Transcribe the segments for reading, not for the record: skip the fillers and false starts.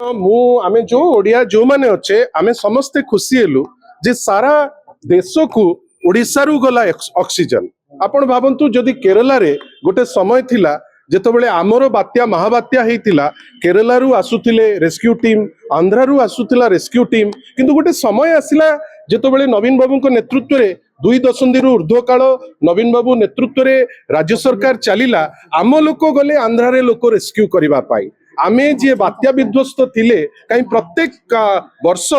आमे जो ओडिया जो माने अच्छे आमे समस्ते खुशी हेलु जे सारा देश को ओडिसा रु गला ऑक्सीजन। आपण भावंतु जदि केरला रे गोटे समय थिला जेतबेले आमर बात्या महाबात्या हेतिला केरला रु आसुथिले रेस्क्यू टीम, आंध्रा रु आसुथिला रेस्क्यू टीम, किंतु गोटे समय आसिला जेतबेले नवीन बाबू को नेतृत्व रे 2 दशंधि रु ऊर्ध्व काल नवीन बाबू नेतृत्व रे राज्य सरकार चलिला आम लोक गले आंध्रा रे लोक रेस्क्यू करबा पाई। आमे जे बात्या विध्वस्त थिले कहीं प्रत्येक वर्ष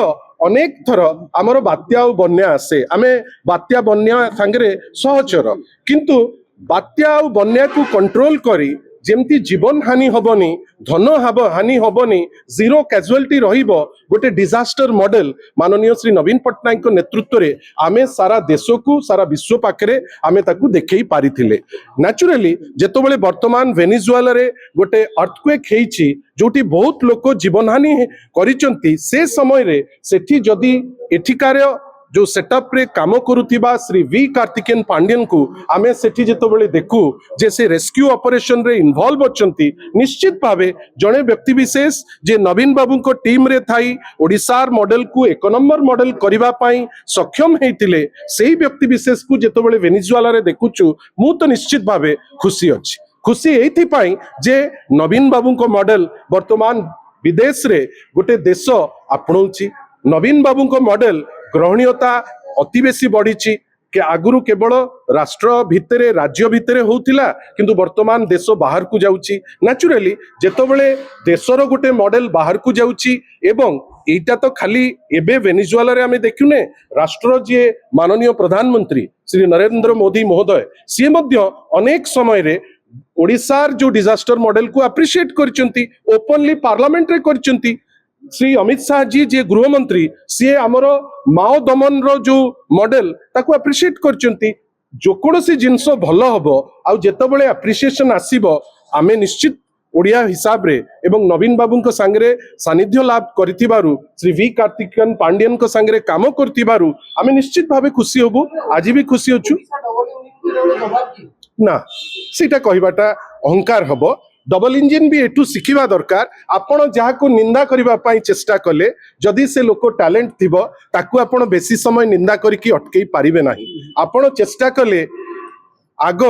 अनेक थर आमर बात्या और बन्या आसे आमे बात्या बन्या सांगरे सहचर, किंतु बात्या और बन्या को कंट्रोल करी जेमती जीवन हानि हबनी धन हानि हबनी जीरो कैजुअलिटी रहिबो गोटे डिजास्टर मॉडल माननीय श्री नवीन पट्टनायक को नेतृत्व रे आमे सारा देश को सारा विश्व पाखरे आमे ताकू देखै पारिथिले। नेचुरली जेतोबेले वर्तमान वेनेजुएला रे गोटे अर्थक्वेक हेइची जोटी बहुत लोक जीवन हानि करिसंती से समय रे सेठी जदी एठिकार जो सेटअप रे काम करुथिबा श्री वी कार्तिकेयन पांड्यन को आमे सेठी जेतोबेले देखु जे से रेस्क्यू ऑपरेशन रे इन्वॉल्व अछंती निश्चित भावे जणे व्यक्ति विशेष जे नवीन बाबू को टीम रे थाई ओडिसार मॉडल को एक नंबर मॉडल करिबा पई सक्षम हेतिले सेही व्यक्ति विशेष को जेतोबेले वेनेजुएला रे देखुछु मु तो निश्चित भावे खुशी अछि। खुशी एथि पई जे नवीन बाबू को मॉडल वर्तमान विदेश रे गोटे देश आपणौछि। नवीन बाबू को मॉडल ग्रहणीयता अति बेसी बढ़ी के आगुरु केवल राष्ट्र भितरे राज्य भितरे होउतिला किंतु वर्तमान देश बाहर को जाउची। नेचुरली जेतबेले देशर गोटे मॉडल बाहर को जाउची एवं एटा तो खाली एबे वेनेजुएला रे आमे देखुने राष्ट्र जे माननीय प्रधानमंत्री श्री नरेंद्र मोदी महोदय सी मध्य अनेक समय रे ओडिसार जो डिजास्टर मॉडल को अप्रिशिएट करचंती ओपनली पार्लियामेंट रे करचंती। श्री अमित शाह जी जे गृह मंत्री सी आमर माओ दमन रो जो मॉडल ताको अप्रिशिएट करचंती। जो कोनोसी जिंस भल हबो आ जेतबेले अप्रिशिएशन आसीबो आमे निश्चित ओडिया हिसाब रे एवं नवीन बाबू को सांगरे सानिध्य लाभ करथिबारु श्री वी कार्तिकेयन पांड्यन को सांगरे काम करथिबारु आमे निश्चित भावे खुशी होबु। आज भी खुशी होछु ना सीटा कहिबाटा अहंकार हबो। डबल इंजिन भी एटू शिखिबा दरकार। आपण जहा को निंदा करिबा पाई चेष्टा कले जदि से लोक टैलेंट थिबो ताकू आपण बेसी समय निंदा करिकि अटकेई पारिबे नाही। आपण चेष्टा कले आग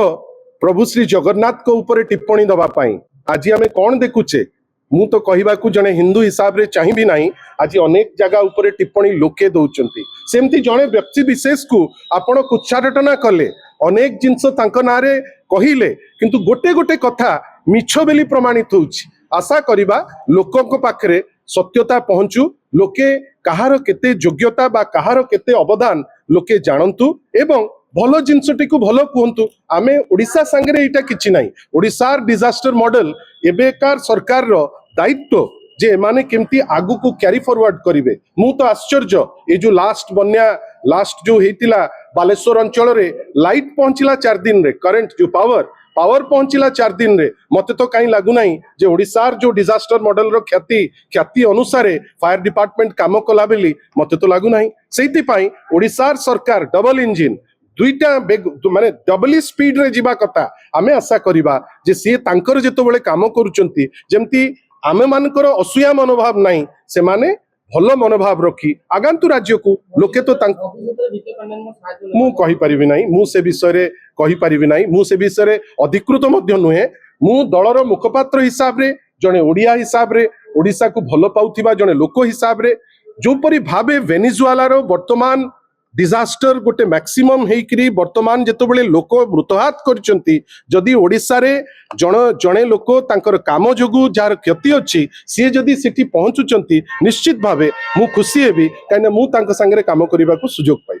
प्रभु श्री जगन्नाथ को ऊपर टिप्पणी दबा पाई आज आमे कोन देखुचे मु तो कहिबा को जने हिंदू हिसाब रे चाहि भी नाही आज अनेक जगह ऊपर टिप्पणी लोके दउचंती सेमती जने व्यक्ति विशेष को आपण कुच्चाटना कले अनेक जिंस तांको नारे कहिले किंतु गोटे गोटे कथा मिछ बेली प्रमाणित होउछि। आशा करिबा लोकक पाखरे सत्यता पहुंचू लोके कहार केते योग्यता बा कहार केते अवदान लोके जानंतु एवं भलो जिंसटी को भलो कहंतु। आमे ओडिसा संगे एटा किछि नाही। ओडिसार डिजास्टर मॉडल एबेकार सरकार रो दायित्व जे माने केमती आगु को कैरी फॉरवर्ड करिवे। मु तो आश्चर्य ए जो लास्ट जो हेतिला बालेश्वर अंचल रे लाइट पहुंचिला 4 दिन रे करंट जो पावर पहुंचिला 4 दिन रे मते तो कहीं लागू नाही जे ओडिसार जो डिजास्टर मॉडल रो ख्याति अनुसार फायर डिपार्टमेंट काम कला बेली मते तो लागू नाही। सेति पई ओडिसार सरकार डबल इंजिन दुईटा माने डबल स्पीड रे जीवा कथा आमे आशा करिबा जे से तांकर जेतोबेले काम करूचंती जेमती आमे मानकर असूया मनोभाव नाही से माने भलो मनोभाव रखी आगंतु राज्य को लोके तो मु कहि परिबि नाही। मु से विषय रे कहि परिबि नाही। मु से विषय रे अधिकृत मध्य नुहे। मु दलर मुखपात्र हिसाब रे जने ओडिया हिसाब रे ओडिसा को भलो पाउथिबा जने लोक हिसाब रे जो परि भाबे वेनेजुएला रो वर्तमान डिजास्टर गोटे मैक्सिमम हेकरी वर्तमान जेतबेले लोक मृतहात करचंती जदि ओडिसा रे जणे लोक तांकर काम जोगु जार क्षति अछि सी जदि सेठी पहुंचुचंती निश्चित भावे मु खुशी हेबी काने मु तांका संगे काम करिबा को सुयोग पाई।